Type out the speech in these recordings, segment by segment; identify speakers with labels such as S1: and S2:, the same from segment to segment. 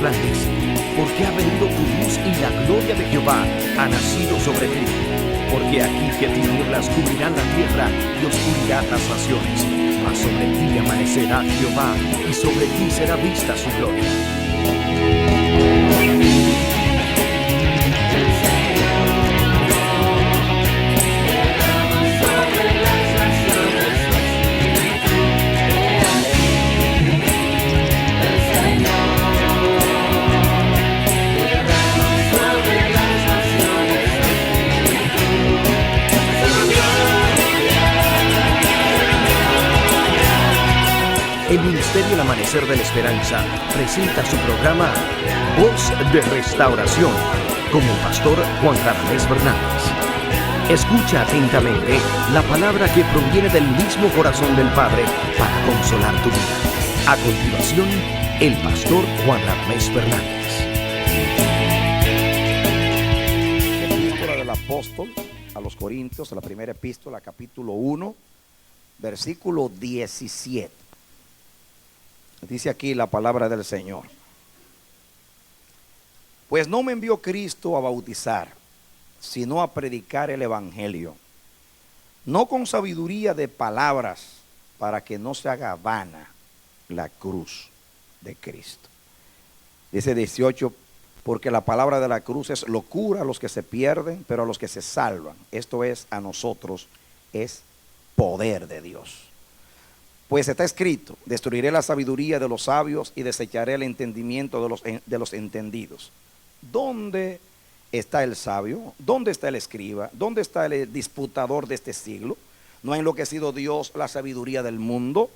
S1: resplandece, porque ha venido tu luz y la gloria de Jehová ha nacido sobre ti. Porque aquí que tinieblas cubrirán la tierra y oscuridad las naciones, mas sobre ti amanecerá Jehová y sobre ti será vista su gloria. El Ministerio El Amanecer de la Esperanza presenta su programa Voz de Restauración con el pastor Juan Ramírez Fernández. Escucha atentamente la palabra que proviene del mismo corazón del Padre para consolar tu vida. A continuación, el pastor Juan Ramírez Fernández.
S2: Epístola del apóstol a los Corintios, la primera epístola, capítulo 1, versículo 17. Dice aquí la palabra del Señor: pues no me envió Cristo a bautizar, sino a predicar el evangelio, no con sabiduría de palabras, para que no se haga vana la cruz de Cristo. Dice 18, porque la palabra de la cruz es locura a los que se pierden, pero a los que se salvan, esto es, a nosotros, es poder de Dios. Pues está escrito: destruiré la sabiduría de los sabios y desecharé el entendimiento de los entendidos. ¿Dónde está el sabio? ¿Dónde está el escriba? ¿Dónde está el disputador de este siglo? ¿No ha enloquecido Dios la sabiduría del mundo?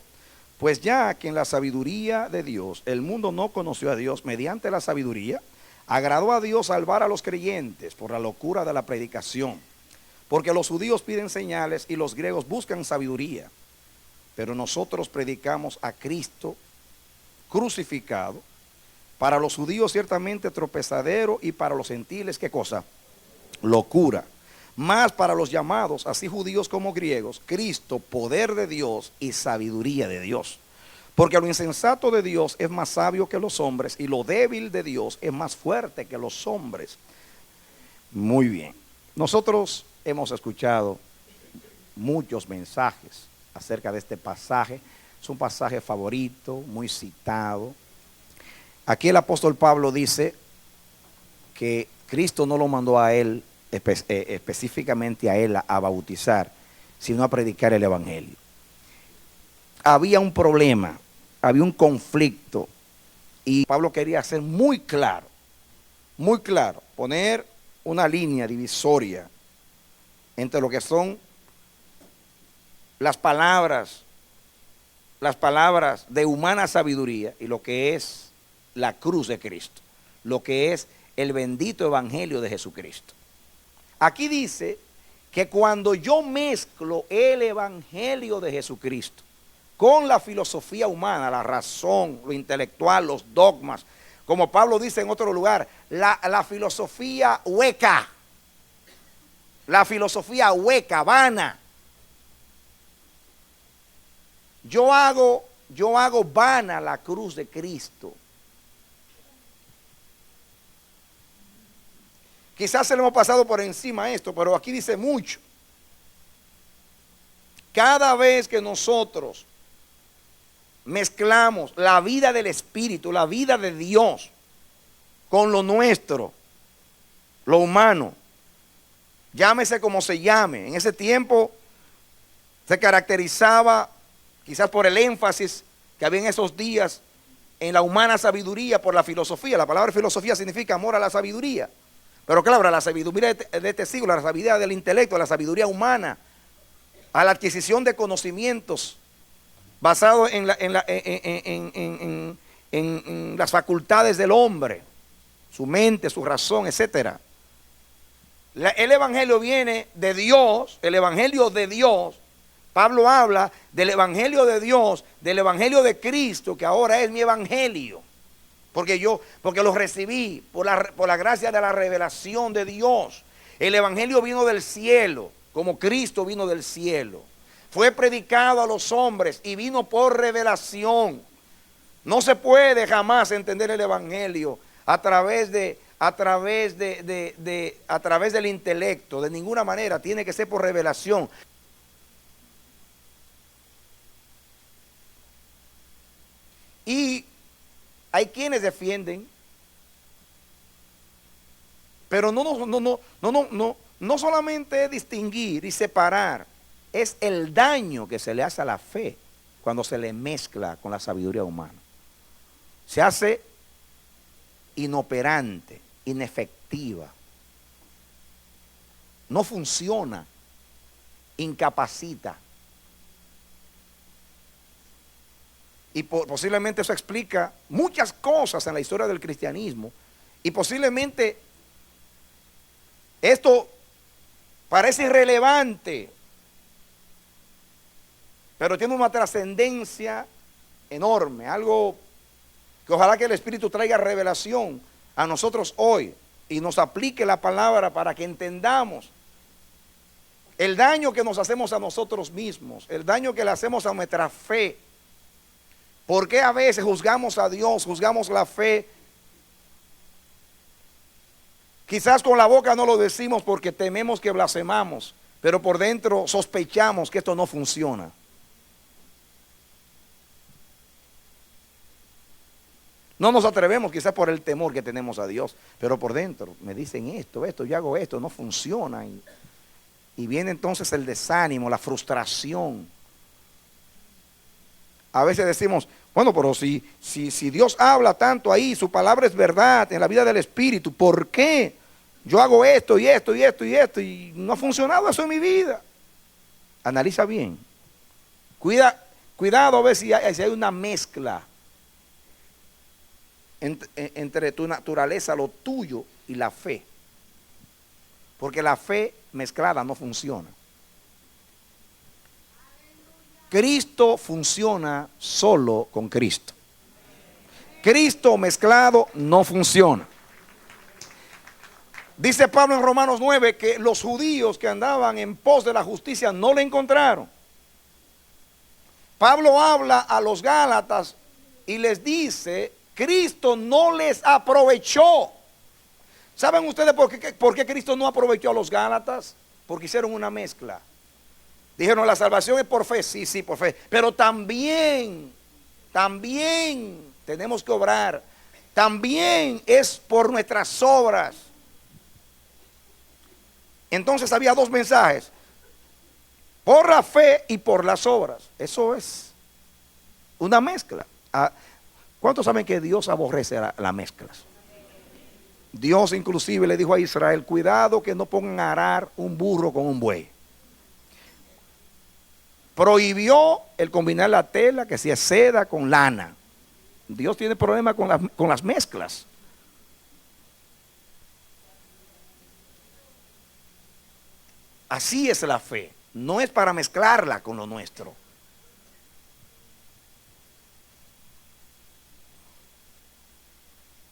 S2: Pues ya que en la sabiduría de Dios el mundo no conoció a Dios, mediante la sabiduría agradó a Dios salvar a los creyentes por la locura de la predicación. Porque los judíos piden señales y los griegos buscan sabiduría. Pero nosotros predicamos a Cristo crucificado, para los judíos ciertamente tropezadero y para los gentiles, ¿qué cosa? Locura. Mas para los llamados, así judíos como griegos, Cristo, poder de Dios y sabiduría de Dios. Porque lo insensato de Dios es más sabio que los hombres y lo débil de Dios es más fuerte que los hombres. Muy bien. Nosotros hemos escuchado muchos mensajes acerca de este pasaje. Es un pasaje favorito, muy citado. Aquí el apóstol Pablo dice que Cristo no lo mandó a él, específicamente a él, a bautizar, sino a predicar el evangelio. Había un problema, había un conflicto, y Pablo quería hacer muy claro, poner una línea divisoria entre lo que son las palabras de humana sabiduría y lo que es la cruz de Cristo, lo que es el bendito evangelio de Jesucristo. Aquí dice que cuando yo mezclo el evangelio de Jesucristo con la filosofía humana, la razón, lo intelectual, los dogmas, como Pablo dice en otro lugar, la filosofía hueca, vana. Yo hago vana la cruz de Cristo. Quizás se le hemos pasado por encima esto, pero aquí dice mucho. Cada vez que nosotros mezclamos la vida del Espíritu, la vida de Dios, con lo nuestro, lo humano, llámese como se llame. En ese tiempo se caracterizaba quizás por el énfasis que había en esos días en la humana sabiduría, por la filosofía. La palabra filosofía significa amor a la sabiduría. Pero claro, la sabiduría de este siglo, la sabiduría del intelecto, la sabiduría humana, a la adquisición de conocimientos basados en las facultades del hombre, su mente, su razón, etc. El evangelio viene de Dios, el evangelio de Dios. Pablo habla del evangelio de Dios, del evangelio de Cristo, que ahora es mi evangelio. Porque lo recibí por la gracia de la revelación de Dios. El evangelio vino del cielo, como Cristo vino del cielo. Fue predicado a los hombres y vino por revelación. No se puede jamás entender el evangelio a través del intelecto, de ninguna manera. Tiene que ser por revelación. Y hay quienes defienden, pero no solamente es distinguir y separar, es el daño que se le hace a la fe cuando se le mezcla con la sabiduría humana. Se hace inoperante, inefectiva, no funciona, incapacita. Y posiblemente eso explica muchas cosas en la historia del cristianismo. Y posiblemente esto parece irrelevante, pero tiene una trascendencia enorme, algo que ojalá que el Espíritu traiga revelación a nosotros hoy y nos aplique la palabra para que entendamos el daño que nos hacemos a nosotros mismos, el daño que le hacemos a nuestra fe. ¿Por qué a veces juzgamos a Dios, juzgamos la fe? Quizás con la boca no lo decimos porque tememos que blasfemamos, pero por dentro sospechamos que esto no funciona. No nos atrevemos quizás por el temor que tenemos a Dios, pero por dentro me dicen esto, yo hago esto, no funciona. Y viene entonces el desánimo, la frustración. A veces decimos, bueno, pero si Dios habla tanto ahí, su palabra es verdad en la vida del Espíritu, ¿por qué yo hago esto y esto y esto y esto y no ha funcionado eso en mi vida? Analiza bien. Cuidado a ver si hay una mezcla entre tu naturaleza, lo tuyo y la fe. Porque la fe mezclada no funciona. Cristo funciona solo con Cristo. Cristo mezclado no funciona. Dice Pablo en Romanos 9 que los judíos que andaban en pos de la justicia no le encontraron. Pablo habla a los Gálatas y les dice, Cristo no les aprovechó. ¿Saben ustedes por qué Cristo no aprovechó a los Gálatas? Porque hicieron una mezcla. Dijeron, la salvación es por fe, sí, por fe. Pero también tenemos que obrar. También es por nuestras obras. Entonces había dos mensajes. Por la fe y por las obras. Eso es una mezcla. ¿Cuántos saben que Dios aborrece las mezclas? Dios inclusive le dijo a Israel, cuidado que no pongan a arar un burro con un buey. Prohibió el combinar la tela, que sea seda con lana. Dios tiene problemas con las mezclas. Así es la fe. No es para mezclarla con lo nuestro.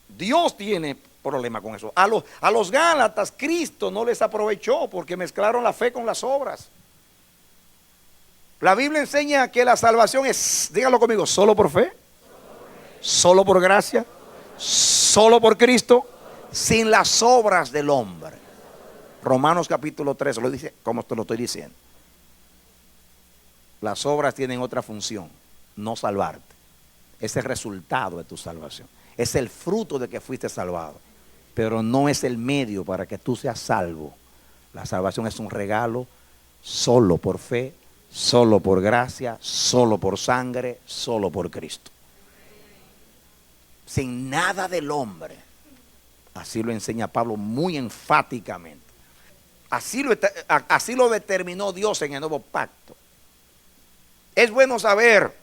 S2: Dios tiene problema con eso. A los Gálatas Cristo no les aprovechó porque mezclaron la fe con las obras. La Biblia enseña que la salvación es, dígalo conmigo, solo por fe, solo por gracia, solo por Cristo, sin las obras del hombre. Romanos capítulo 3 lo dice como te lo estoy diciendo. Las obras tienen otra función, no salvarte. Es el resultado de tu salvación. Es el fruto de que fuiste salvado. Pero no es el medio para que tú seas salvo. La salvación es un regalo solo por fe, solo por gracia, solo por sangre, solo por Cristo. Sin nada del hombre. Así lo enseña Pablo muy enfáticamente. Así lo determinó Dios en el nuevo pacto. Es bueno saber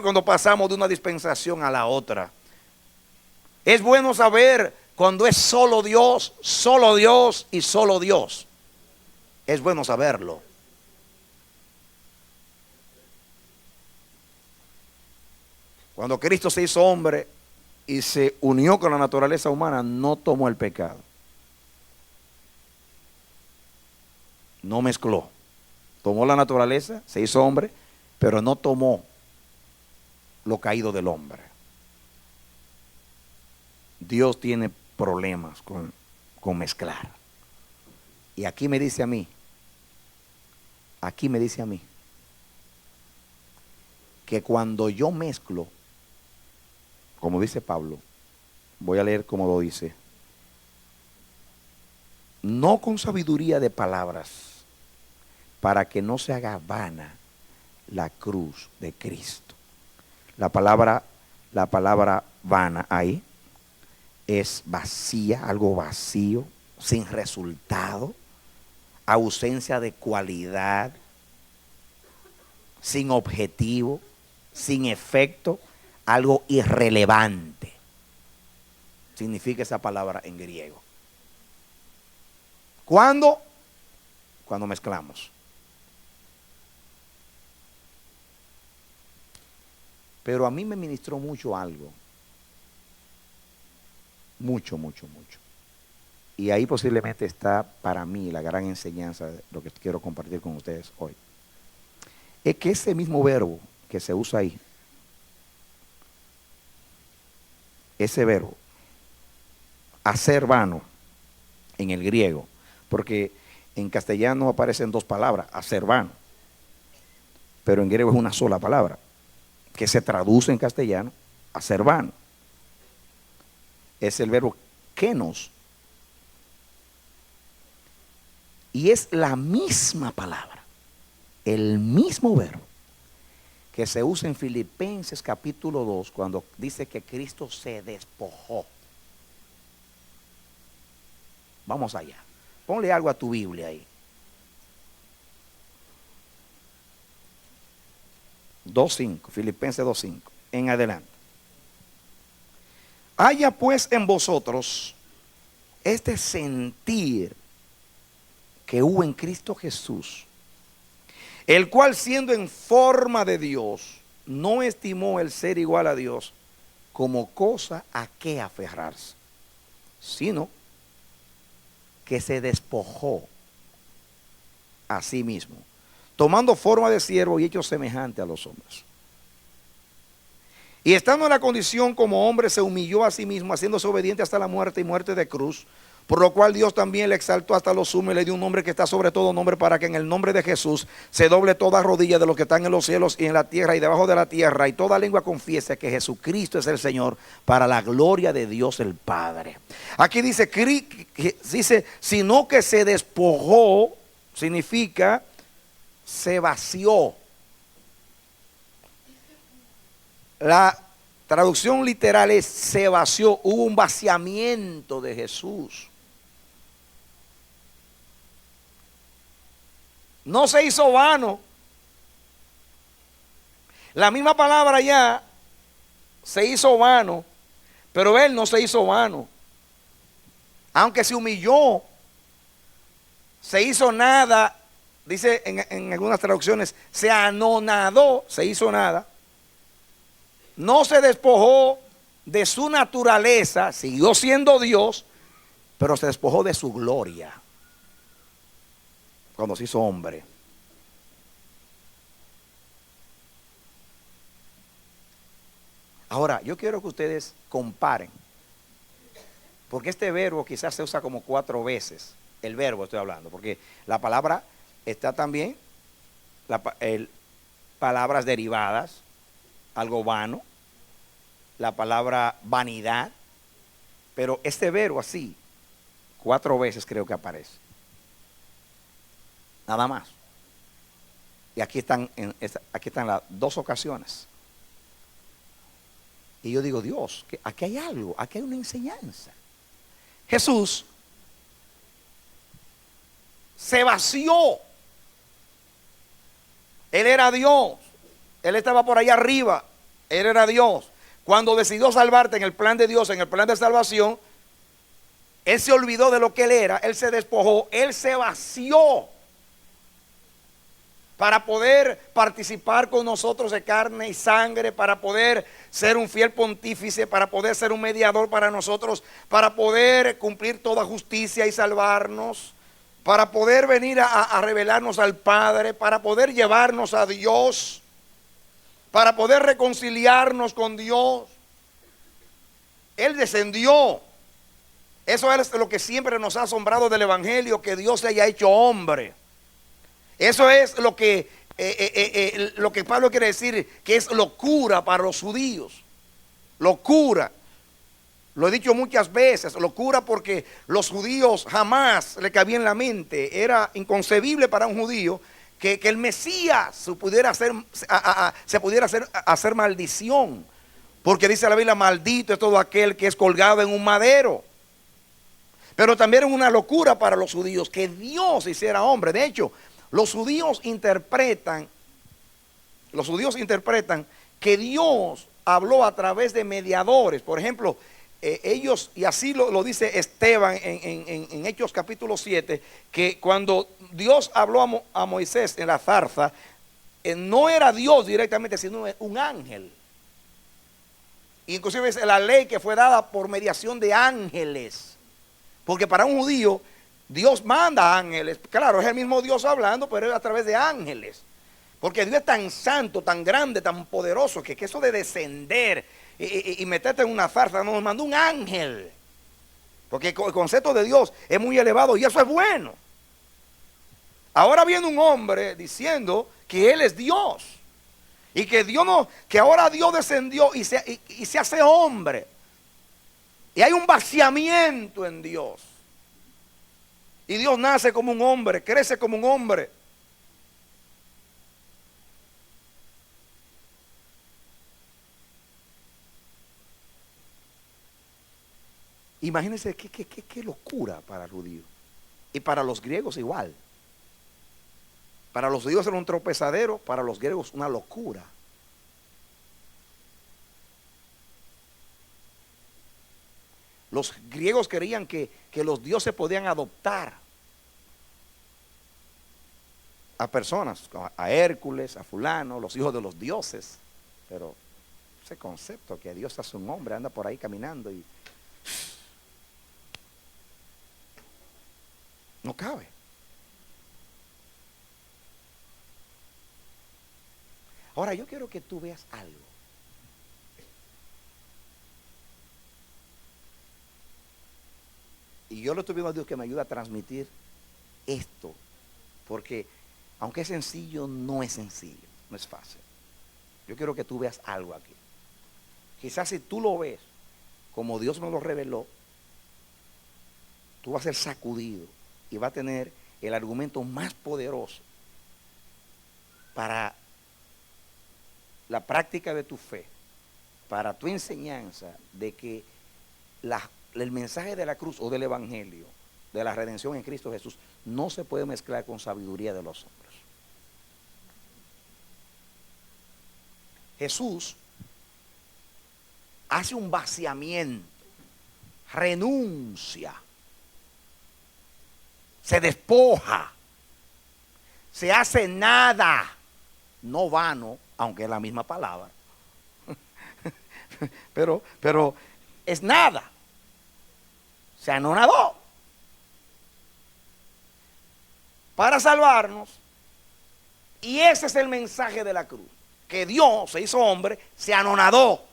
S2: cuando pasamos de una dispensación a la otra. Es bueno saber cuando es solo Dios y solo Dios. Es bueno saberlo. Cuando Cristo se hizo hombre y se unió con la naturaleza humana, no tomó el pecado. No mezcló. Tomó la naturaleza, se hizo hombre, pero no tomó lo caído del hombre. Dios tiene problemas con mezclar. Y aquí me dice a mí, que cuando yo mezclo, como dice Pablo, voy a leer como lo dice, no con sabiduría de palabras, para que no se haga vana la cruz de Cristo. La palabra vana ahí es vacía, algo vacío, sin resultado, ausencia de cualidad, sin objetivo, sin efecto, algo irrelevante. Significa esa palabra en griego. ¿Cuándo? Cuando mezclamos. Pero a mí me ministró mucho algo. Mucho. Y ahí posiblemente está para mí la gran enseñanza de lo que quiero compartir con ustedes hoy. Es que ese mismo verbo que se usa ahí, ese verbo, hacer vano, en el griego, porque en castellano aparecen dos palabras, hacer vano, pero en griego es una sola palabra, que se traduce en castellano, hacer vano. Es el verbo kenos. Y es la misma palabra, el mismo verbo que se usa en Filipenses capítulo 2 cuando dice que Cristo se despojó. Vamos allá. Ponle algo a tu Biblia ahí. 2.5, Filipenses 2.5, en adelante. Haya pues en vosotros este sentir que hubo en Cristo Jesús, el cual siendo en forma de Dios, no estimó el ser igual a Dios como cosa a que aferrarse, sino que se despojó a sí mismo, tomando forma de siervo y hecho semejante a los hombres. Y estando en la condición como hombre, se humilló a sí mismo, haciéndose obediente hasta la muerte y muerte de cruz, por lo cual Dios también le exaltó hasta lo sumo y le dio un nombre que está sobre todo nombre, para que en el nombre de Jesús se doble toda rodilla de los que están en los cielos y en la tierra y debajo de la tierra, y toda lengua confiese que Jesucristo es el Señor, para la gloria de Dios el Padre. Aquí dice, sino que se despojó, significa se vació. La traducción literal es se vació, hubo un vaciamiento de Jesús. No se hizo vano. La misma palabra ya se hizo vano, pero él no se hizo vano. Aunque se humilló, se hizo nada, dice en algunas traducciones, se anonadó, se hizo nada. No se despojó de su naturaleza, siguió siendo Dios, pero se despojó de su gloria cuando se hizo hombre. Ahora, yo quiero que ustedes comparen, porque este verbo quizás se usa como 4 veces, el verbo estoy hablando, porque la palabra está también, palabras derivadas, algo vano, la palabra vanidad, pero este verbo así, 4 veces creo que aparece. Nada más. Y aquí están las 2 ocasiones. Y yo digo, Dios, que aquí hay algo, aquí hay una enseñanza. Jesús se vació. Él era Dios. Él estaba por allá arriba. Él era Dios. Cuando decidió salvarte en el plan de Dios, en el plan de salvación, Él se olvidó de lo que Él era. Él se despojó. Él se vació para poder participar con nosotros de carne y sangre, para poder ser un fiel pontífice, para poder ser un mediador para nosotros, para poder cumplir toda justicia y salvarnos, para poder venir a revelarnos al Padre, para poder llevarnos a Dios. para poder reconciliarnos con Dios. Él descendió. Eso es lo que siempre nos ha asombrado del Evangelio, que Dios se haya hecho hombre. Eso es lo que Pablo quiere decir, que es locura para los judíos. Locura. Lo he dicho muchas veces, locura, porque los judíos jamás le cabía en la mente. Era inconcebible para un judío que el Mesías se pudiera hacer maldición. Porque dice la Biblia, maldito es todo aquel que es colgado en un madero. Pero también es una locura para los judíos que Dios hiciera hombre. De hecho, los judíos interpretan que Dios habló a través de mediadores. Por ejemplo, ellos, y así lo dice Esteban en Hechos capítulo 7, que cuando Dios habló a Moisés en la zarza, no era Dios directamente, sino un ángel. Inclusive es la ley que fue dada por mediación de ángeles. Porque para un judío, Dios manda ángeles. Claro, es el mismo Dios hablando, pero es a través de ángeles. Porque Dios es tan santo, tan grande, tan poderoso, que eso de descender y meterte en una zarza, nos mandó un ángel. Porque el concepto de Dios es muy elevado y eso es bueno. Ahora viene un hombre diciendo que Él es Dios. Y que ahora Dios descendió y se hace hombre. Y hay un vaciamiento en Dios. Y Dios nace como un hombre, crece como un hombre. Imagínense qué locura para el judío. Y para los griegos igual. Para los judíos era un tropezadero, para los griegos una locura. Los griegos creían que los dioses podían adoptar a personas, a Hércules, a fulano, los hijos de los dioses. Pero ese concepto que Dios hace un hombre, anda por ahí caminando y no cabe. Ahora yo quiero que tú veas algo. Y yo le estoy pidiendo a Dios que me ayude a transmitir esto. Porque aunque es sencillo, no es sencillo. No es fácil. Yo quiero que tú veas algo aquí. Quizás si tú lo ves como Dios me lo reveló, tú vas a ser sacudido y vas a tener el argumento más poderoso para la práctica de tu fe, para tu enseñanza de que el mensaje de la cruz o del evangelio, de la redención en Cristo Jesús, no se puede mezclar con sabiduría de los hombres. Jesús hace un vaciamiento, renuncia, se despoja, se hace nada, no vano, aunque es la misma palabra, pero es nada. Se anonadó para salvarnos. Y ese es el mensaje de la cruz, que Dios se hizo hombre, se anonadó,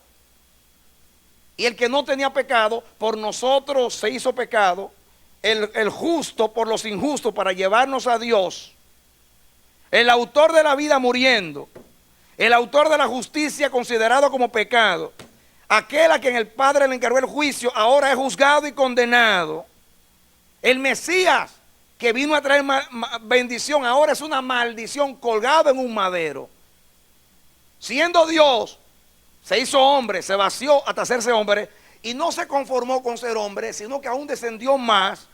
S2: y el que no tenía pecado por nosotros se hizo pecado, el justo por los injustos, para llevarnos a Dios, el autor de la vida muriendo, el autor de la justicia considerado como pecado, aquel a quien el Padre le encargó el juicio, ahora es juzgado y condenado. El Mesías que vino a traer bendición, ahora es una maldición, colgado en un madero. Siendo Dios, se hizo hombre, se vació hasta hacerse hombre, y no se conformó con ser hombre, sino que aún descendió más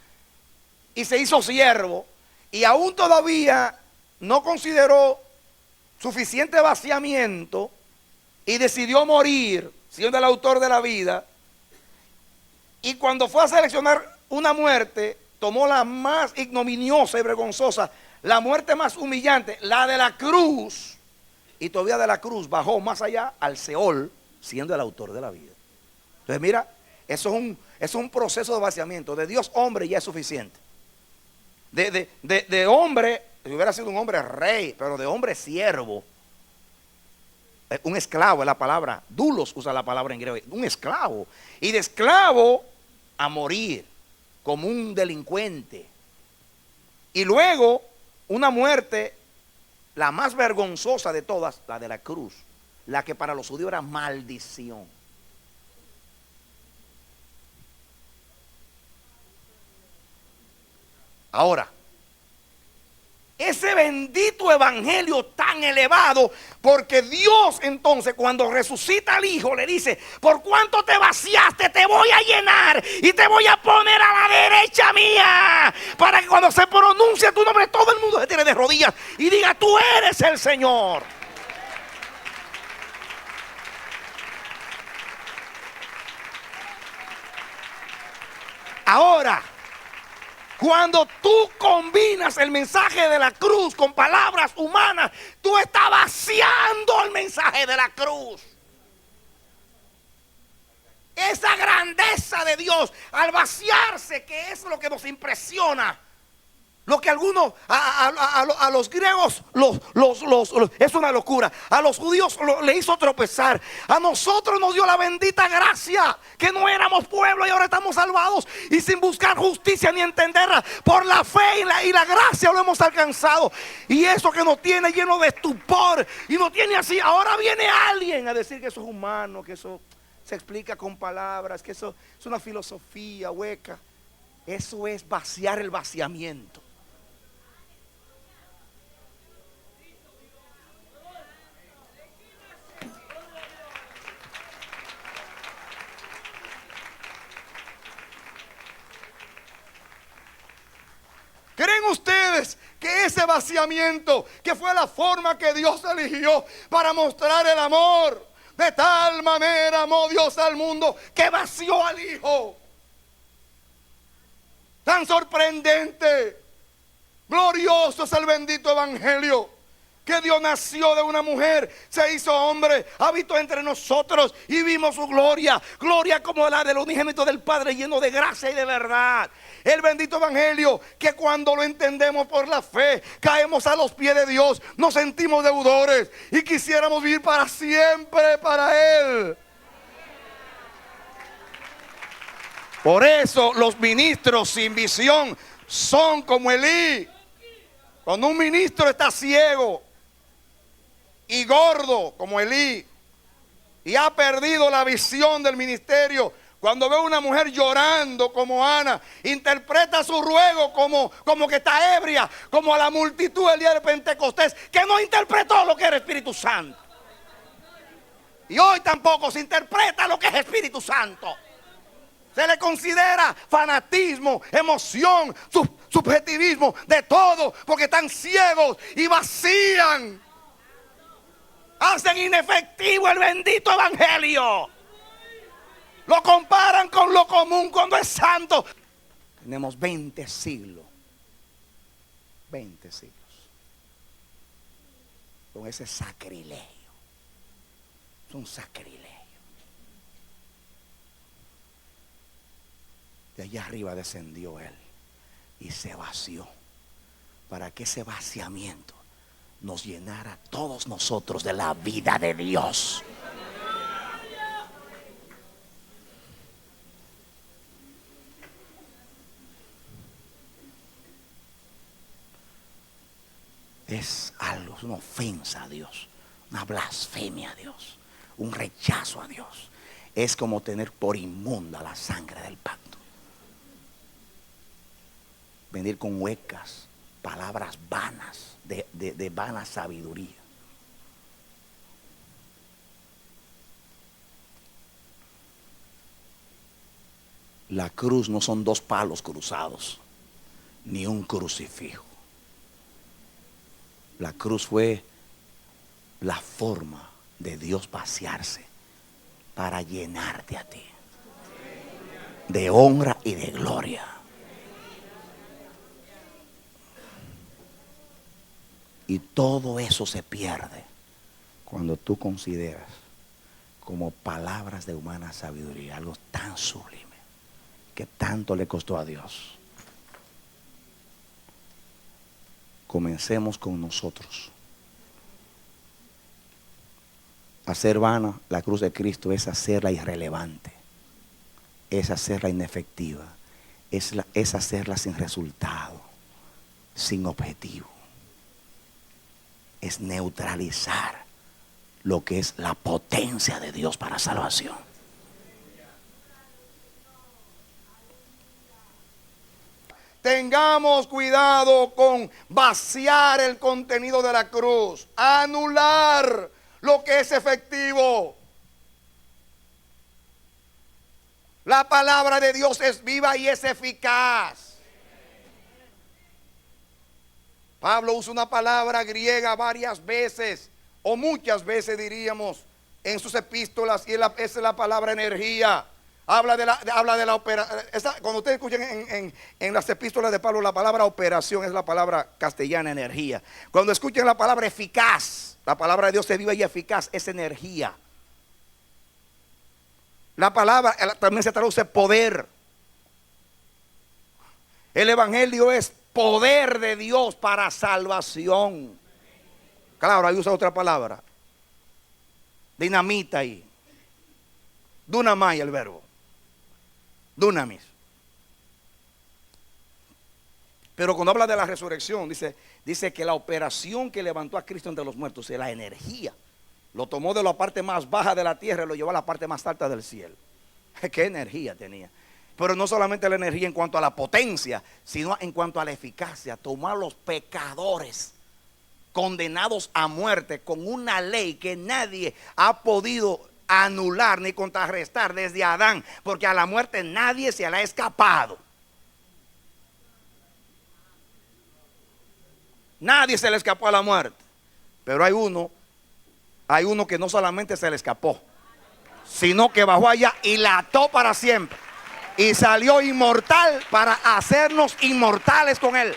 S2: y se hizo siervo, y aún todavía no consideró suficiente vaciamiento y decidió morir, siendo el autor de la vida. Y cuando fue a seleccionar una muerte, tomó la más ignominiosa y vergonzosa, la muerte más humillante, la de la cruz. Y todavía de la cruz bajó más allá al Seol, siendo el autor de la vida. Entonces mira, eso es un proceso de vaciamiento. De Dios hombre ya es suficiente. De hombre, si hubiera sido un hombre rey, pero de hombre siervo. un esclavo es la palabra, dulos usa la palabra en griego, un esclavo. Y de esclavo a morir como un delincuente. Y luego una muerte, la más vergonzosa de todas, la de la cruz, la que para los judíos era maldición. Ahora, ese bendito evangelio tan elevado, porque Dios entonces cuando resucita al Hijo le dice: por cuanto te vaciaste te voy a llenar y te voy a poner a la derecha mía, para que cuando se pronuncie tu nombre todo el mundo se tire de rodillas y diga: tú eres el Señor. Ahora, cuando tú combinas el mensaje de la cruz con palabras humanas, tú estás vaciando el mensaje de la cruz. Esa grandeza de Dios al vaciarse, que es lo que nos impresiona. Lo que algunos, a los griegos es una locura. A los judíos le hizo tropezar. A nosotros nos dio la bendita gracia, que no éramos pueblo y ahora estamos salvados. Y sin buscar justicia ni entenderla, por la fe y la gracia lo hemos alcanzado. Y eso que nos tiene lleno de estupor y nos tiene así. Ahora viene alguien a decir que eso es humano, que eso se explica con palabras, que eso es una filosofía hueca. Eso es vaciar el vaciamiento. ¿Creen ustedes que ese vaciamiento, que fue la forma que Dios eligió para mostrar el amor, de tal manera amó Dios al mundo que vació al Hijo? Tan sorprendente, glorioso es el bendito evangelio, que Dios nació de una mujer, se hizo hombre, habitó entre nosotros y vimos su gloria, gloria como la del unigénito del Padre, lleno de gracia y de verdad. El bendito evangelio que cuando lo entendemos por la fe, caemos a los pies de Dios, nos sentimos deudores y quisiéramos vivir para siempre para Él. Por eso los ministros sin visión son como Elí. Cuando un ministro está ciego y gordo como Elí y ha perdido la visión del ministerio, cuando ve a una mujer llorando como Ana, interpreta su ruego como que está ebria, como a la multitud el día de Pentecostés, que no interpretó lo que era Espíritu Santo. Y hoy tampoco se interpreta lo que es Espíritu Santo. Se le considera fanatismo, emoción, subjetivismo, de todo, porque están ciegos y vacían. Hacen inefectivo el bendito evangelio. Lo comparan con lo común cuando es santo. Tenemos 20 siglos. 20 siglos. Con ese sacrilegio. Es un sacrilegio. De allá arriba descendió Él y se vació, para que ese vaciamiento nos llenara a todos nosotros de la vida de Dios. Es algo, es una ofensa a Dios, una blasfemia a Dios, un rechazo a Dios. Es como tener por inmunda la sangre del pacto. Venir con huecas, palabras vanas, de vana sabiduría. La cruz no son dos palos cruzados, ni un crucifijo. La cruz fue la forma de Dios vaciarse para llenarte a ti de honra y de gloria. Y todo eso se pierde cuando tú consideras como palabras de humana sabiduría algo tan sublime que tanto le costó a Dios. Comencemos con nosotros Hacer vana la cruz de Cristo es hacerla irrelevante, es hacerla inefectiva, es hacerla sin resultado, sin objetivo. Es neutralizar lo que es la potencia de Dios para salvación. Tengamos cuidado con vaciar el contenido de la cruz, anular lo que es efectivo. La palabra de Dios es viva y es eficaz. Pablo usa una palabra griega varias veces, o muchas veces diríamos, en sus epístolas, y esa es la palabra energía. Habla de la operación. Cuando ustedes escuchan en las epístolas de Pablo, la palabra operación es la palabra castellana, energía. Cuando escuchan la palabra eficaz, la palabra de Dios es viva y eficaz, es energía. La palabra también se traduce poder. El evangelio es poder de Dios para salvación. Claro, ahí usa otra palabra. Dinamita ahí. Dunamai el verbo. Dunamis. Pero cuando habla de la resurrección, dice que la operación que levantó a Cristo entre los muertos es la energía. Lo tomó de la parte más baja de la tierra y lo llevó a la parte más alta del cielo. ¿Qué energía tenía? Pero no solamente la energía en cuanto a la potencia, sino en cuanto a la eficacia. Tomar a los pecadores condenados a muerte con una ley que nadie ha podido anular ni contrarrestar desde Adán, porque a la muerte nadie se le ha escapado. Nadie se le escapó a la muerte. Pero hay uno que no solamente se le escapó, sino que bajó allá y la ató para siempre. Y salió inmortal para hacernos inmortales con él.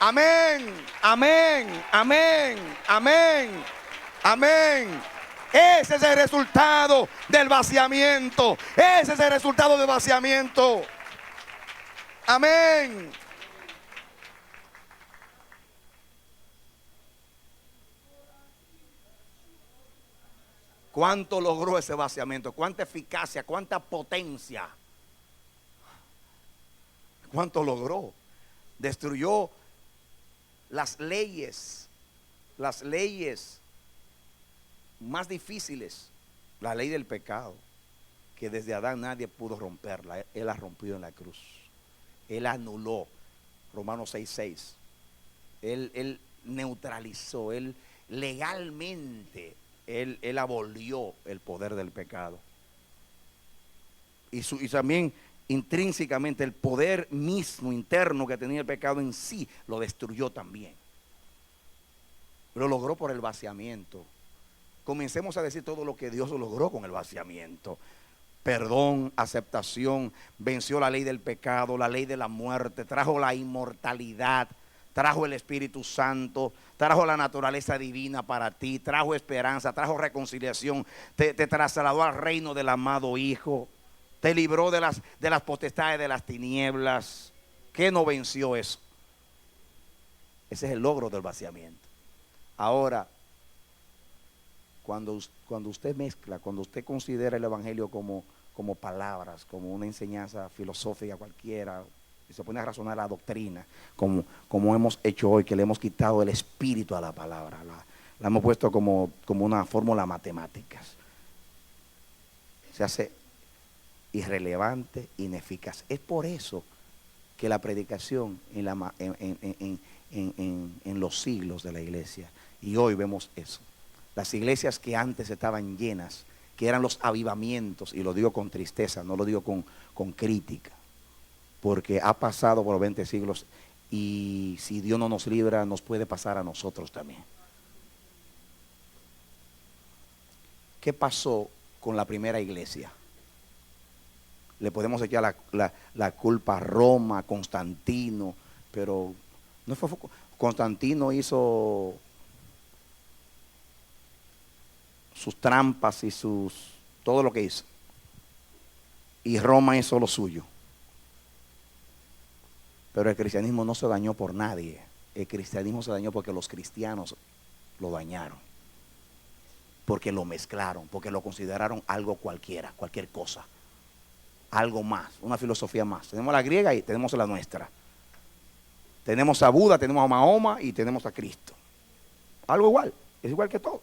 S2: Amén, amén, amén, amén, amén. Ese es el resultado del vaciamiento. Ese es el resultado del vaciamiento. Amén. ¿Cuánto logró ese vaciamiento? ¿Cuánta eficacia? ¿Cuánta potencia? ¿Cuánto logró? Destruyó las leyes más difíciles, la ley del pecado, que desde Adán nadie pudo romperla. Él la rompió en la cruz. Él anuló, Romanos 6:6. Él neutralizó, él legalmente, él abolió el poder del pecado. Y también intrínsecamente el poder mismo interno que tenía el pecado en sí, lo destruyó también. Lo logró por el vaciamiento. Comencemos a decir todo lo que Dios logró con el vaciamiento. Perdón, aceptación, venció la ley del pecado, la ley de la muerte, trajo la inmortalidad, trajo el Espíritu Santo, trajo la naturaleza divina para ti, trajo esperanza, trajo reconciliación, te trasladó al reino del amado Hijo, te libró de las potestades de las tinieblas. ¿Qué no venció eso? Ese es el logro del vaciamiento. Ahora, cuando usted mezcla, cuando usted considera el evangelio como palabras, como una enseñanza filosófica cualquiera, y se pone a razonar la doctrina, como hemos hecho hoy, que le hemos quitado el espíritu a la palabra, la hemos puesto como una fórmula matemáticas, se hace irrelevante, ineficaz. Es por eso que la predicación en los siglos de la iglesia, y hoy vemos eso. Las iglesias que antes estaban llenas, que eran los avivamientos, y lo digo con tristeza, no lo digo con crítica, porque ha pasado por 20 siglos y si Dios no nos libra, nos puede pasar a nosotros también. ¿Qué pasó con la primera iglesia? Le podemos echar la culpa a Roma, a Constantino, pero no fue Constantino hizo sus trampas y todo lo que hizo, y Roma hizo lo suyo. Pero el cristianismo no se dañó por nadie. El cristianismo se dañó porque los cristianos lo dañaron. porque lo mezclaron, porque lo consideraron algo cualquiera, cualquier cosa, algo más, una filosofía más. Tenemos la griega y tenemos la nuestra. Tenemos a Buda, tenemos a Mahoma y tenemos a Cristo. Algo igual, es igual que todo.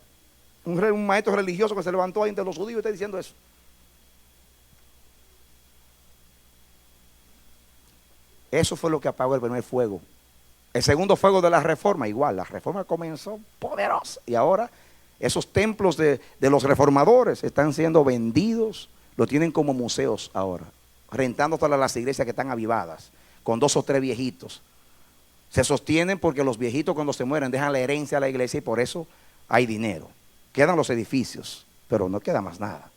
S2: Un maestro religioso que se levantó ahí entre los judíos y está diciendo eso. Eso fue lo que apagó el primer fuego. El segundo fuego de la reforma, igual, la reforma comenzó poderosa. Y ahora esos templos de los reformadores están siendo vendidos, lo tienen como museos ahora, rentando todas las iglesias que están avivadas, con 2 o 3 viejitos. Se sostienen porque los viejitos cuando se mueren dejan la herencia a la iglesia y por eso hay dinero. Quedan los edificios, pero no queda más nada.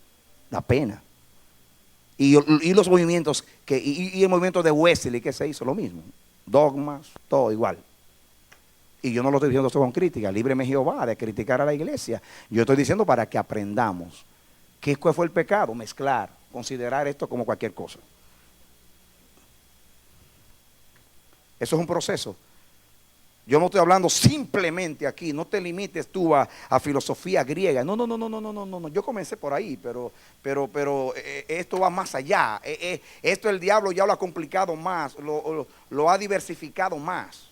S2: La pena. Y los movimientos, y el movimiento de Wesley que se hizo lo mismo. Dogmas, todo igual. Y yo no lo estoy diciendo esto con crítica, líbreme Jehová de criticar a la iglesia. Yo estoy diciendo para que aprendamos. ¿Cuál fue el pecado? Mezclar, considerar esto como cualquier cosa. Eso es un proceso. Yo no estoy hablando simplemente aquí, no te limites tú a filosofía griega. No. Yo comencé por ahí, pero esto va más allá. Esto el diablo ya lo ha complicado más, lo ha diversificado más.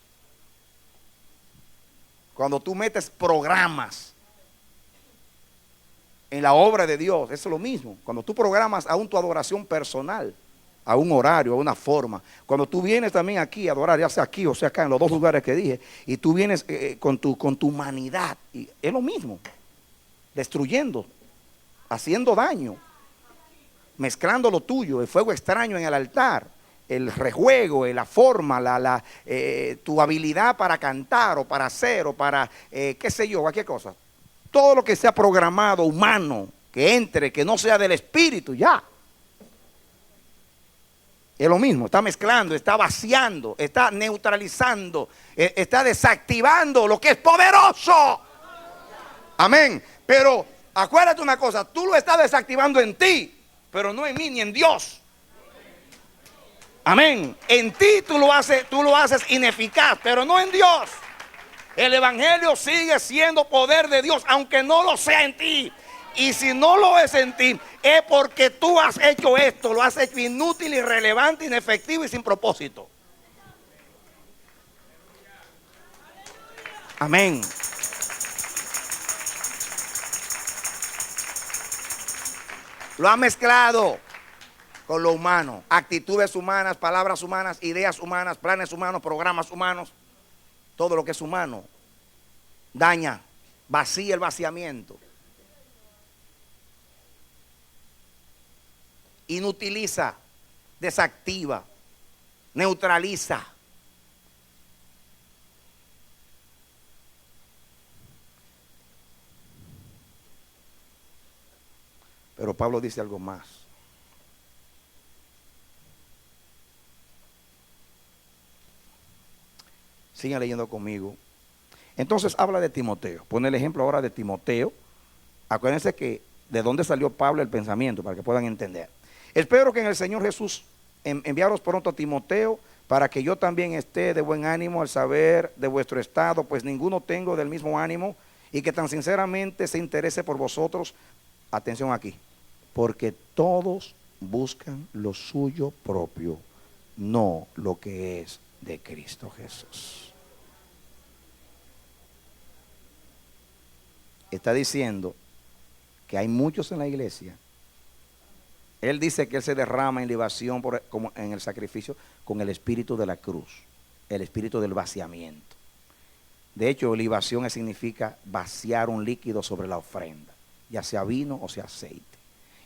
S2: Cuando tú metes programas en la obra de Dios, eso es lo mismo. Cuando tú programas aún tu adoración personal, a un horario, a una forma. Cuando tú vienes también aquí a adorar, ya sea aquí o sea acá, en los 2 lugares que dije, y tú vienes con tu humanidad, y es lo mismo, destruyendo, haciendo daño, mezclando lo tuyo, el fuego extraño en el altar, el rejuego, la forma, tu habilidad para cantar o para hacer o para, qué sé yo, cualquier cosa. Todo lo que sea programado, humano, que entre, que no sea del espíritu, ya. Es lo mismo, está mezclando, está vaciando, está neutralizando, está desactivando lo que es poderoso. Amén. Pero acuérdate una cosa, tú lo estás desactivando en ti, pero no en mí ni en Dios. Amén. En ti tú lo haces ineficaz, pero no en Dios. El evangelio sigue siendo poder de Dios, aunque no lo sea en ti. Y si no lo es en ti, es porque tú has hecho esto, lo has hecho inútil, irrelevante, inefectivo y sin propósito. Amén. Lo ha mezclado con lo humano, actitudes humanas, palabras humanas, ideas humanas, planes humanos, programas humanos. Todo lo que es humano daña, vacía el vaciamiento. Inutiliza, desactiva, neutraliza. Pero Pablo dice algo más. Sigan leyendo conmigo. Entonces habla de Timoteo. Pone el ejemplo ahora de Timoteo. Acuérdense que de dónde salió Pablo el pensamiento, para que puedan entender. Espero que en el Señor Jesús enviaros pronto a Timoteo, para que yo también esté de buen ánimo al saber de vuestro estado, pues ninguno tengo del mismo ánimo, y que tan sinceramente se interese por vosotros. Atención aquí, porque todos buscan lo suyo propio, no lo que es de Cristo Jesús. Está diciendo que hay muchos en la iglesia. Él dice que él se derrama en libación como en el sacrificio con el espíritu de la cruz, el espíritu del vaciamiento. De hecho, libación significa vaciar un líquido sobre la ofrenda, ya sea vino o sea aceite.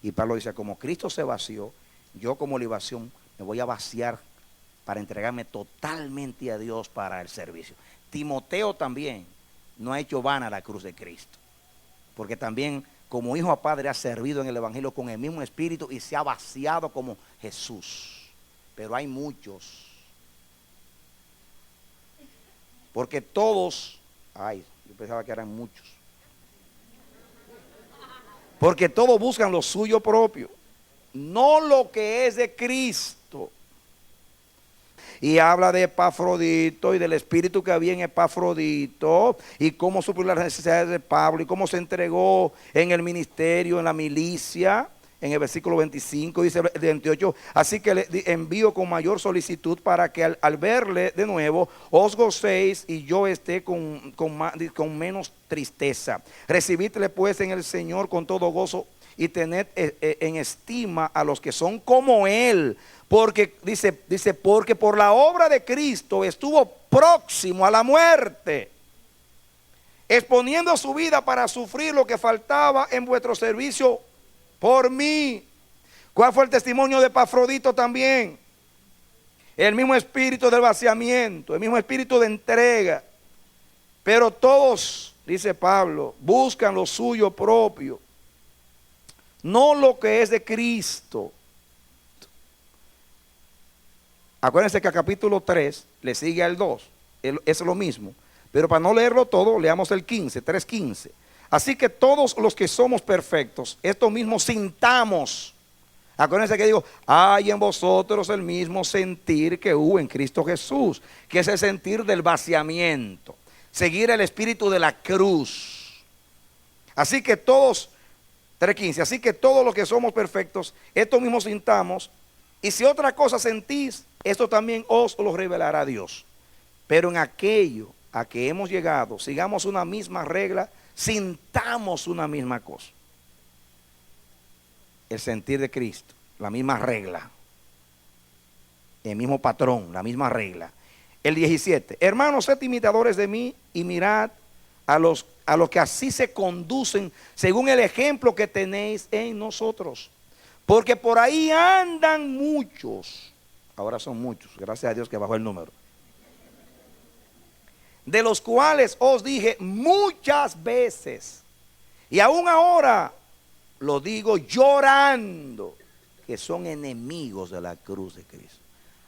S2: Y Pablo dice, como Cristo se vació, yo como libación me voy a vaciar para entregarme totalmente a Dios para el servicio. Timoteo también no ha hecho vana la cruz de Cristo, porque también como hijo a padre ha servido en el evangelio con el mismo espíritu y se ha vaciado como Jesús. Pero hay muchos, porque todos, yo pensaba que eran muchos, porque todos buscan lo suyo propio, no lo que es de Cristo. y habla de Epafrodito y del espíritu que había en Epafrodito y cómo suplió las necesidades de Pablo y cómo se entregó en el ministerio, en la milicia. En el versículo 25 dice el 28, así que le envío con mayor solicitud para que al verle de nuevo os gocéis y yo esté con menos tristeza. Recibidle pues en el Señor con todo gozo y tened en estima a los que son como Él, porque dice, porque por la obra de Cristo estuvo próximo a la muerte, exponiendo su vida para sufrir lo que faltaba en vuestro servicio por mí. ¿Cuál fue el testimonio de Epafrodito también? El mismo espíritu del vaciamiento, el mismo espíritu de entrega. Pero todos, dice Pablo, buscan lo suyo propio, no lo que es de Cristo. Acuérdense que al capítulo 3 le sigue al 2, es lo mismo. Pero para no leerlo todo, leamos el 15, 3:15. Así que todos los que somos perfectos, esto mismo sintamos. Acuérdense que digo, hay en vosotros el mismo sentir que hubo en Cristo Jesús, que es el sentir del vaciamiento, seguir el espíritu de la cruz. Así que todos, 3:15, así que todos los que somos perfectos, esto mismo sintamos, y si otra cosa sentís, esto también os lo revelará Dios. Pero en aquello a que hemos llegado, sigamos una misma regla, sintamos una misma cosa. El sentir de Cristo, la misma regla, el mismo patrón, la misma regla. El 17, hermanos, sed imitadores de mí y mirad a los que así se conducen según el ejemplo que tenéis en nosotros. Porque por ahí andan muchos, ahora son muchos, gracias a Dios que bajó el número, de los cuales os dije muchas veces, y aún ahora lo digo llorando, que son enemigos de la cruz de Cristo.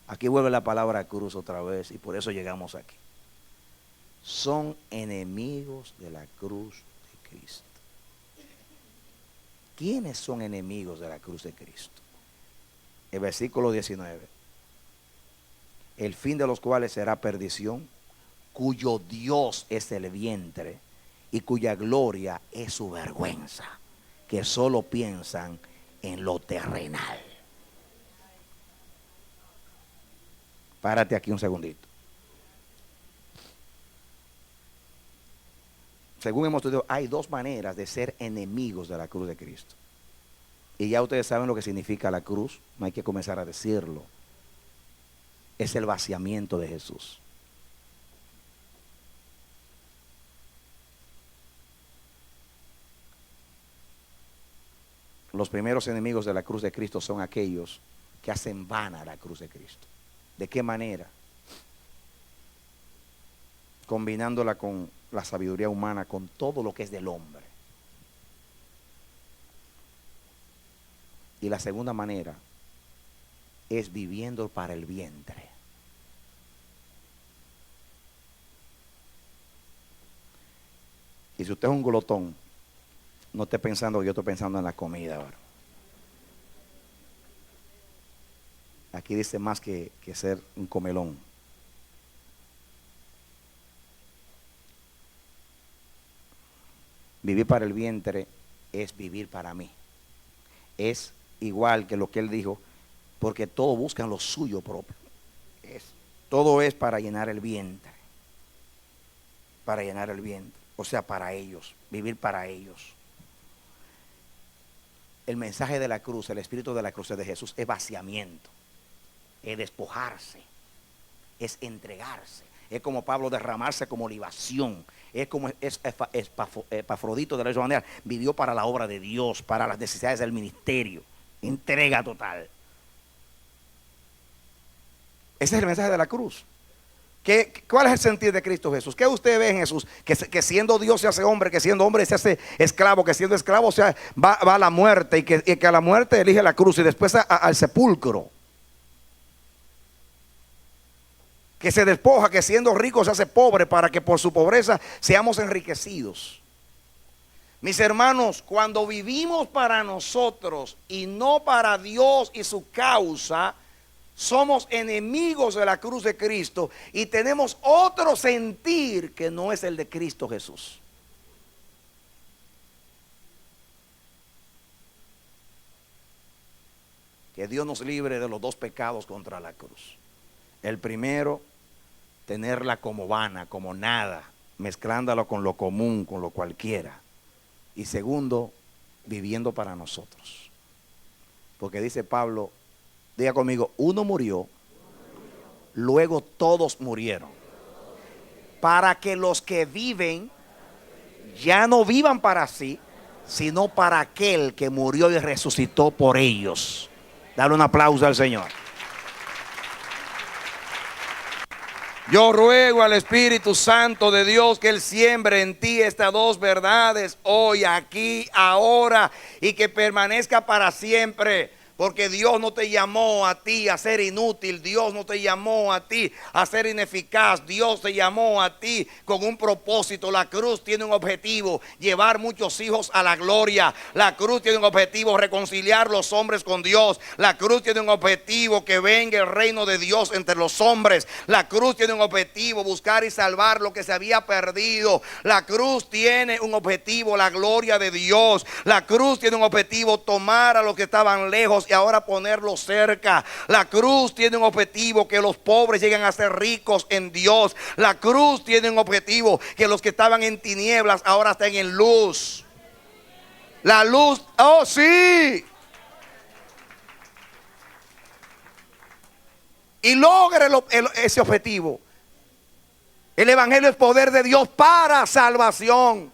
S2: Aquí vuelve la palabra cruz otra vez y por eso llegamos aquí. Son enemigos de la cruz de Cristo. ¿Quiénes son enemigos de la cruz de Cristo? El versículo 19. El fin de los cuales será perdición, cuyo Dios es el vientre y cuya gloria es su vergüenza, que solo piensan en lo terrenal. Párate aquí un segundito. Según hemos estudiado, hay dos maneras de ser enemigos de la cruz de Cristo. Y ya ustedes saben lo que significa la cruz, no hay que comenzar a decirlo. Es el vaciamiento de Jesús. Los primeros enemigos de la cruz de Cristo son aquellos que hacen vana la cruz de Cristo. ¿De qué manera? Combinándola con la sabiduría humana, con todo lo que es del hombre. Y la segunda manera es viviendo para el vientre. Y si usted es un glotón, no esté pensando que yo estoy pensando en la comida ahora. Aquí dice más que ser un comelón. Vivir para el vientre es vivir para mí. Es igual que lo que él dijo, porque todos buscan lo suyo propio. Todo es para llenar el vientre. Para llenar el vientre. O sea, para ellos. Vivir para ellos. El mensaje de la cruz, el espíritu de la cruz de Jesús es vaciamiento, es despojarse, es entregarse. Es como Pablo derramarse como libación. Es como Epafrodito de la misma manera. Vivió para la obra de Dios, para las necesidades del ministerio. Entrega total. Ese es el mensaje de la cruz. ¿Cuál es el sentir de Cristo Jesús? ¿Qué usted ve en Jesús? Que siendo Dios se hace hombre, que siendo hombre se hace esclavo, que siendo esclavo va a la muerte y que a la muerte elige la cruz y después al sepulcro. Que se despoja, que siendo rico se hace pobre para que por su pobreza seamos enriquecidos. Mis hermanos, cuando vivimos para nosotros y no para Dios y su causa, Somos enemigos de la cruz de Cristo y tenemos otro sentir que no es el de Cristo Jesús. Que Dios nos libre de los dos pecados contra la cruz. El primero, tenerla como vana, como nada, mezclándola con lo común, con lo cualquiera. Y segundo, viviendo para nosotros. Porque dice Pablo, diga conmigo, uno murió, luego todos murieron. Para que los que viven ya no vivan para sí, sino para aquel que murió y resucitó por ellos. Dale un aplauso al Señor. Yo ruego al Espíritu Santo de Dios que Él siembre en ti estas dos verdades hoy, aquí, ahora, y que permanezca para siempre. Porque Dios no te llamó a ti a ser inútil, Dios no te llamó a ti a ser ineficaz, Dios te llamó a ti con un propósito. La cruz tiene un objetivo, llevar muchos hijos a la gloria. La cruz tiene un objetivo, reconciliar los hombres con Dios. La cruz tiene un objetivo, que venga el reino de Dios entre los hombres. La cruz tiene un objetivo, buscar y salvar lo que se había perdido. La cruz tiene un objetivo, la gloria de Dios. La cruz tiene un objetivo, tomar a los que estaban lejos y ahora ponerlos cerca. La cruz tiene un objetivo, que los pobres lleguen a ser ricos en Dios. La cruz tiene un objetivo, que los que estaban en tinieblas ahora estén en luz. La luz, oh sí. Y logre ese objetivo. El evangelio es poder de Dios para salvación.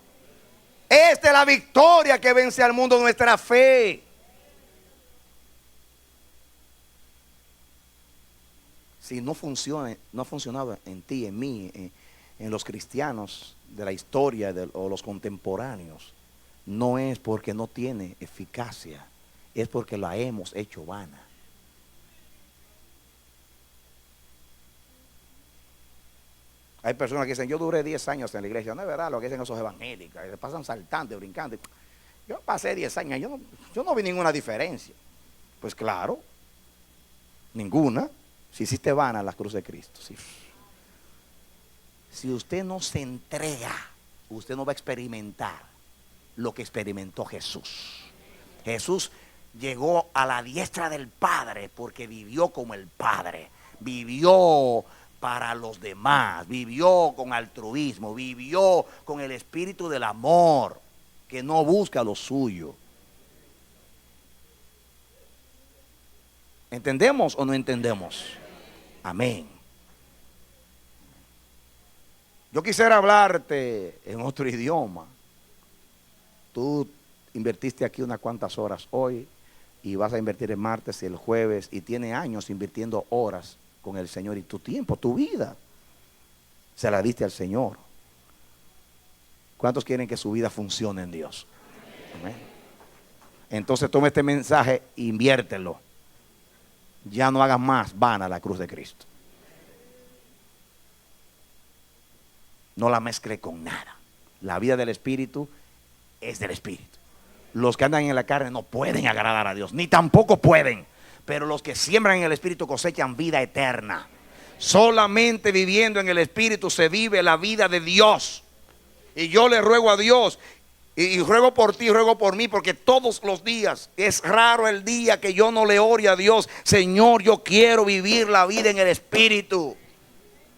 S2: Esta es la victoria que vence al mundo, nuestra fe. Si no funciona, no ha funcionado en ti, en mí, en los cristianos de la historia o los contemporáneos, no es porque no tiene eficacia, es porque la hemos hecho vana. Hay personas que dicen, yo duré 10 años en la iglesia. No es verdad lo que dicen esos evangélicos, se pasan saltando, brincando. Yo pasé 10 años, yo no vi ninguna diferencia. Pues claro, ninguna. Si hiciste vana la cruz de Cristo. Si usted no se entrega, usted no va a experimentar lo que experimentó Jesús. Jesús llegó a la diestra del Padre porque vivió como el Padre. Vivió para los demás, vivió con altruismo, vivió con el espíritu del amor, que no busca lo suyo. ¿Entendemos o no entendemos? Amén. Yo quisiera hablarte en otro idioma. Tú invertiste aquí unas cuantas horas hoy y vas a invertir el martes y el jueves y tienes años invirtiendo horas con el Señor, y tu tiempo, tu vida se la diste al Señor. ¿Cuántos quieren que su vida funcione en Dios? Amén. Entonces toma este mensaje e inviértelo. Ya no hagas más vana la cruz de Cristo. No la mezcle con nada. La vida del Espíritu es del Espíritu. Los que andan en la carne no pueden agradar a Dios, ni tampoco pueden. Pero los que siembran en el Espíritu cosechan vida eterna. Solamente viviendo en el Espíritu se vive la vida de Dios. Y yo le ruego a Dios, y ruego por ti, ruego por mí, porque todos los días, es raro el día que yo no le ore a Dios: Señor, yo quiero vivir la vida en el Espíritu.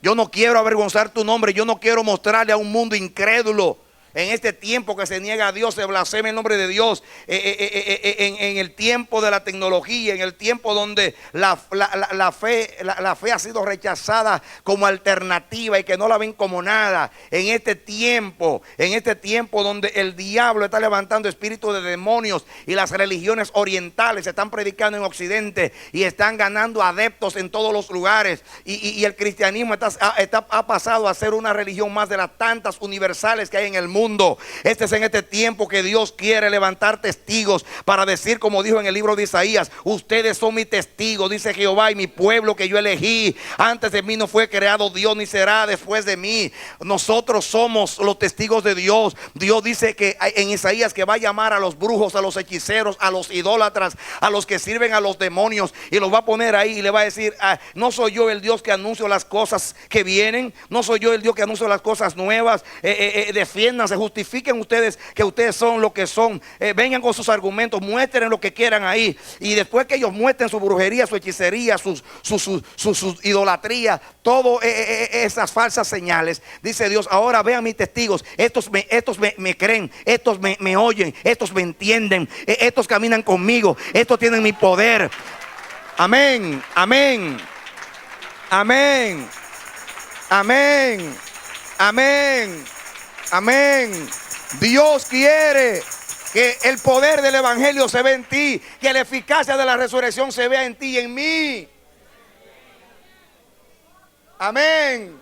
S2: Yo no quiero avergonzar tu nombre. Yo no quiero mostrarle a un mundo incrédulo, en este tiempo que se niega a Dios, se blasfema el nombre de Dios, en el tiempo de la tecnología, en el tiempo donde la fe ha sido rechazada como alternativa y que no la ven como nada. En este tiempo donde el diablo está levantando espíritus de demonios y las religiones orientales se están predicando en Occidente y están ganando adeptos en todos los lugares, y el cristianismo ha pasado a ser una religión más de las tantas universales que hay en el mundo. mundo. Este es en este tiempo que Dios quiere levantar testigos para decir, como dijo en el libro de Isaías: ustedes son mis testigos, dice Jehová, y mi pueblo que yo elegí. Antes de mí no fue creado Dios, ni será después de mí. Nosotros somos los testigos de Dios. Dios dice que en Isaías que va a llamar a los brujos, a los hechiceros, a los idólatras, a los que sirven a los demonios, y los va a poner ahí y le va a decir: no soy yo el Dios que anuncio las cosas que vienen, no soy yo el Dios que anuncio las cosas nuevas. Defiéndanse, justifiquen ustedes que ustedes son lo que son. Vengan con sus argumentos, muestren lo que quieran ahí, y después que ellos muestren su brujería, su hechicería, su idolatría, todas esas falsas señales, dice Dios: ahora vean mis testigos, estos me creen, estos me oyen, estos me entienden, estos caminan conmigo, estos tienen mi poder. Amén, amén, amén, amén, amén, amén. Dios quiere que el poder del evangelio se vea en ti, que la eficacia de la resurrección se vea en ti y en mí. Amén,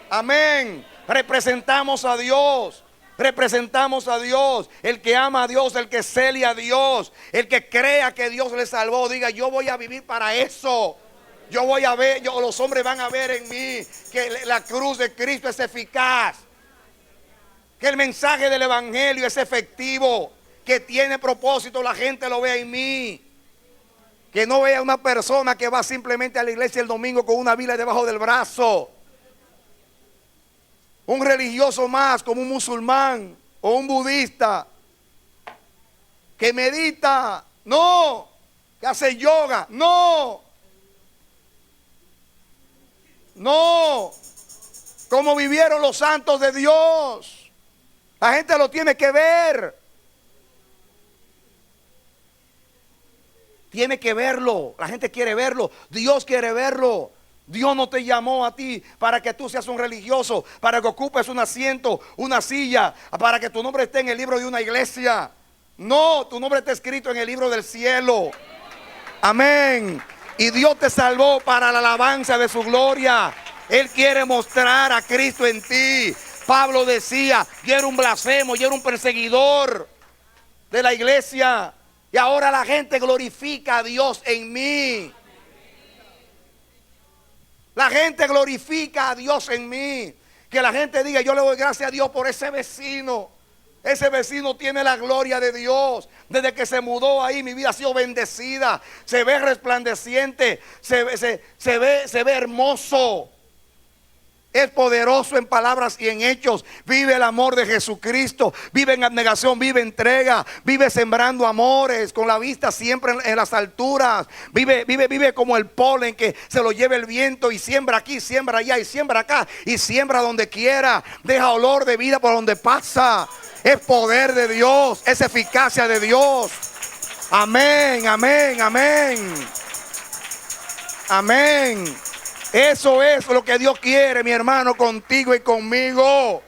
S2: amén. Representamos a Dios. Representamos a Dios. El que ama a Dios, el que celia a Dios, el que crea que Dios le salvó, diga: yo voy a vivir para eso. Yo voy a ver, los hombres van a ver en mí que la cruz de Cristo es eficaz, que el mensaje del evangelio es efectivo, que tiene propósito. La gente lo vea en mí. Que no vea una persona que va simplemente a la iglesia el domingo con una Biblia debajo del brazo. Un religioso más, como un musulmán o un budista que medita, no, que hace yoga, no, no, como vivieron los santos de Dios. La gente lo tiene que ver, tiene que verlo. La gente quiere verlo, Dios quiere verlo. Dios no te llamó a ti para que tú seas un religioso, para que ocupes un asiento, una silla, para que tu nombre esté en el libro de una iglesia. No, tu nombre está escrito en el libro del cielo. Amén. Y Dios te salvó para la alabanza de su gloria. Él quiere mostrar a Cristo en ti. Pablo decía: yo era un blasfemo, yo era un perseguidor de la iglesia, y ahora la gente glorifica a Dios en mí. La gente glorifica a Dios en mí. Que la gente diga: yo le doy gracias a Dios por ese vecino. Ese vecino tiene la gloria de Dios. Desde que se mudó ahí, mi vida ha sido bendecida. Se ve resplandeciente, se ve hermoso. Es poderoso en palabras y en hechos. Vive el amor de Jesucristo. Vive en abnegación, vive entrega. Vive sembrando amores, con la vista siempre en las alturas. Vive como el polen que se lo lleva el viento, y siembra aquí, siembra allá, y siembra acá, y siembra donde quiera. Deja olor de vida por donde pasa. Es poder de Dios, es eficacia de Dios. Amén, amén, amén. Amén. Eso es lo que Dios quiere, mi hermano, contigo y conmigo.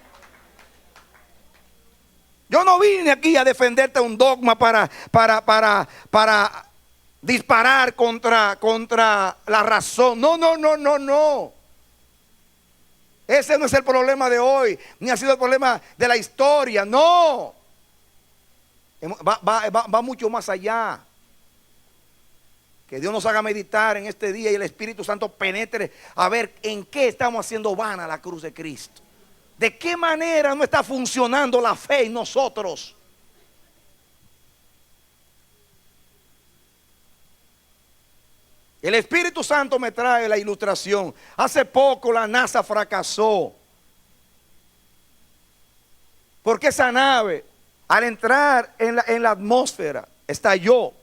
S2: Yo no vine aquí a defenderte un dogma para disparar contra la razón. No, no, no, no, no. Ese no es el problema de hoy, ni ha sido el problema de la historia. No. Va mucho más allá. Que Dios nos haga meditar en este día y el Espíritu Santo penetre a ver en qué estamos haciendo vana la cruz de Cristo. De qué manera no está funcionando la fe en nosotros. El Espíritu Santo me trae la ilustración. Hace poco la NASA fracasó, porque esa nave, al entrar en la atmósfera, estalló.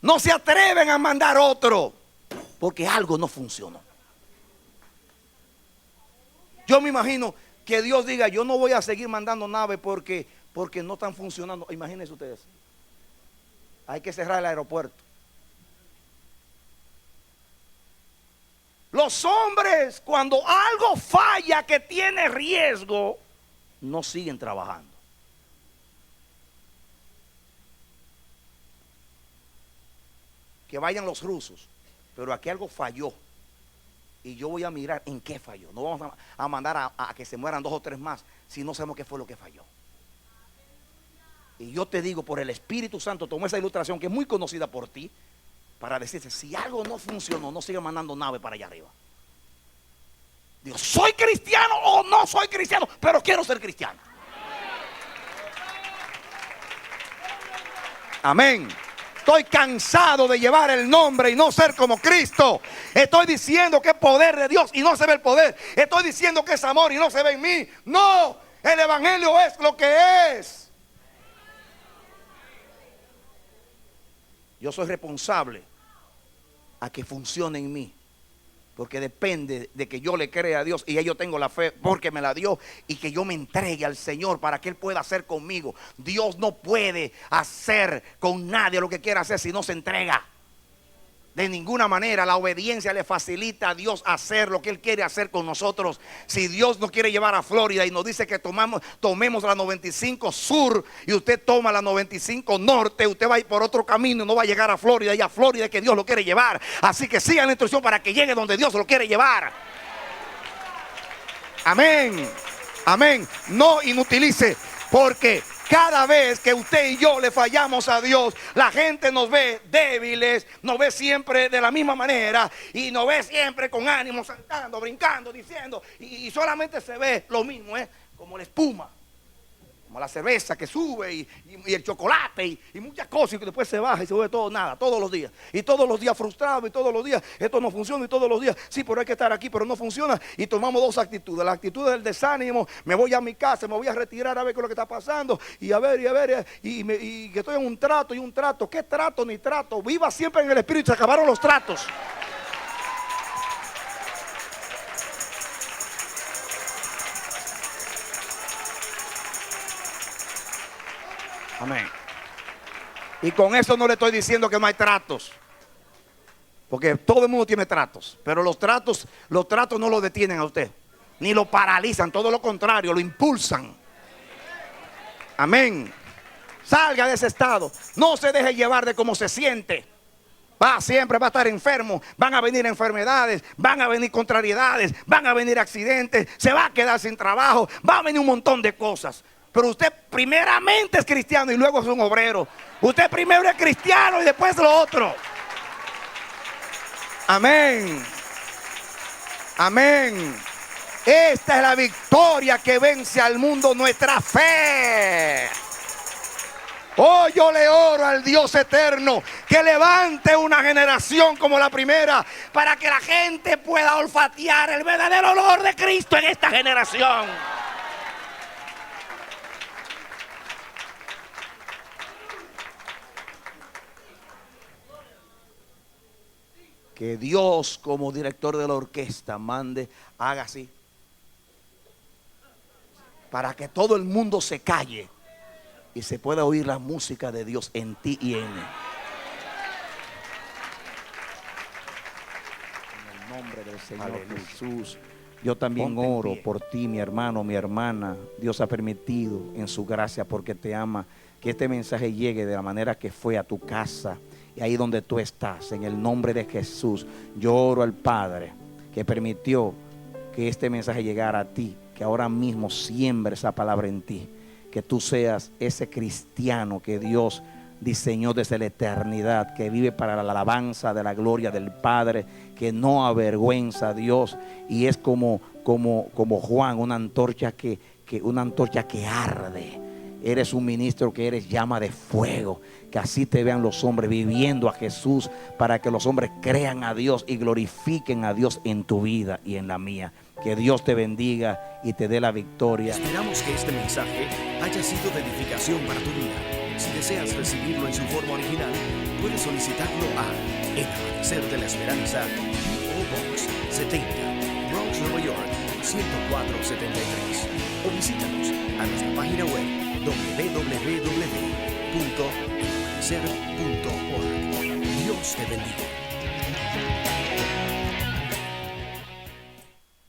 S2: No se atreven a mandar otro, porque algo no funcionó. Yo me imagino que Dios diga: yo no voy a seguir mandando naves porque no están funcionando. Imagínense ustedes, hay que cerrar el aeropuerto. Los hombres, cuando algo falla que tiene riesgo, no siguen trabajando. Que vayan los rusos, pero aquí algo falló. y yo voy a mirar en qué falló. No vamos a mandar a que se mueran 2 o 3 más si no sabemos qué fue lo que falló. Y yo te digo, por el Espíritu Santo, tomó esa ilustración que es muy conocida por ti, para decirte, si algo no funcionó, no siga mandando nave para allá arriba. Digo, ¿soy cristiano o no soy cristiano? Pero quiero ser cristiano. Amén. Estoy cansado de llevar el nombre y no ser como Cristo. Estoy diciendo que es poder de Dios y no se ve el poder. Estoy diciendo que es amor y no se ve en mí. No, el evangelio es lo que es. Yo soy responsable a que funcione en mí, porque depende de que yo le crea a Dios y yo tengo la fe porque me la dio, y que yo me entregue al Señor para que Él pueda hacer conmigo. Dios no puede hacer con nadie lo que quiera hacer si no se entrega. De ninguna manera. La obediencia le facilita a Dios hacer lo que Él quiere hacer con nosotros. Si Dios nos quiere llevar a Florida y nos dice que tomemos la 95 Sur y usted toma la 95 Norte, usted va a ir por otro camino, no va a llegar a Florida. Y a Florida es que Dios lo quiere llevar. Así que siga la instrucción para que llegue donde Dios lo quiere llevar. Amén. Amén. No inutilice, porque cada vez que usted y yo le fallamos a Dios, la gente nos ve débiles, nos ve siempre de la misma manera y nos ve siempre con ánimo, saltando, brincando, diciendo, y solamente se ve lo mismo, como la espuma, como la cerveza que sube y el chocolate y muchas cosas, y que después se baja y se vuelve todo nada, todos los días. Y todos los días frustrado, y todos los días esto no funciona, y todos los días, sí, pero hay que estar aquí, pero no funciona. Y tomamos 2 actitudes. La actitud del desánimo, me voy a mi casa, me voy a retirar a ver qué es lo que está pasando, y a ver, y que estoy en un trato. ¿Qué trato ni trato? Viva siempre en el Espíritu, se acabaron los tratos. Amén. Y con eso no le estoy diciendo que no hay tratos, porque todo el mundo tiene tratos, pero los tratos no lo detienen a usted, ni lo paralizan, todo lo contrario, lo impulsan. Amén. Salga de ese estado, no se deje llevar de cómo se siente. Siempre va a estar enfermo, van a venir enfermedades, van a venir contrariedades, van a venir accidentes, se va a quedar sin trabajo, va a venir un montón de cosas. Pero usted primeramente es cristiano y luego es un obrero. Usted primero es cristiano y después lo otro. Amén. Amén. Esta es la victoria que vence al mundo, nuestra fe. Oh, yo le oro al Dios eterno que levante una generación como la primera, para que la gente pueda olfatear el verdadero olor de Cristo en esta generación. Que Dios, como director de la orquesta, haga así, para que todo el mundo se calle y se pueda oír la música de Dios en ti y en mí. En el nombre del Señor Jesús, yo también oro por ti, mi hermano, mi hermana. Dios ha permitido en su gracia, porque te ama, que este mensaje llegue de la manera que fue a tu casa. Y ahí donde tú estás, en el nombre de Jesús, yo oro al Padre que permitió que este mensaje llegara a ti, que ahora mismo siembre esa palabra en ti, que tú seas ese cristiano que Dios diseñó desde la eternidad, que vive para la alabanza de la gloria del Padre, que no avergüenza a Dios, y es como Juan, una antorcha que arde. Eres un ministro que eres llama de fuego, que así te vean los hombres viviendo a Jesús, para que los hombres crean a Dios y glorifiquen a Dios en tu vida y en la mía. Que Dios te bendiga y te dé la victoria.
S1: Esperamos que este mensaje haya sido de edificación para tu vida. Si deseas recibirlo en su forma original, puedes solicitarlo a El Amanecer de la Esperanza, P.O. Box 70, Bronx, Nueva York 10473, o visítanos a nuestra página web www.elamanecer.org. Dios te bendiga.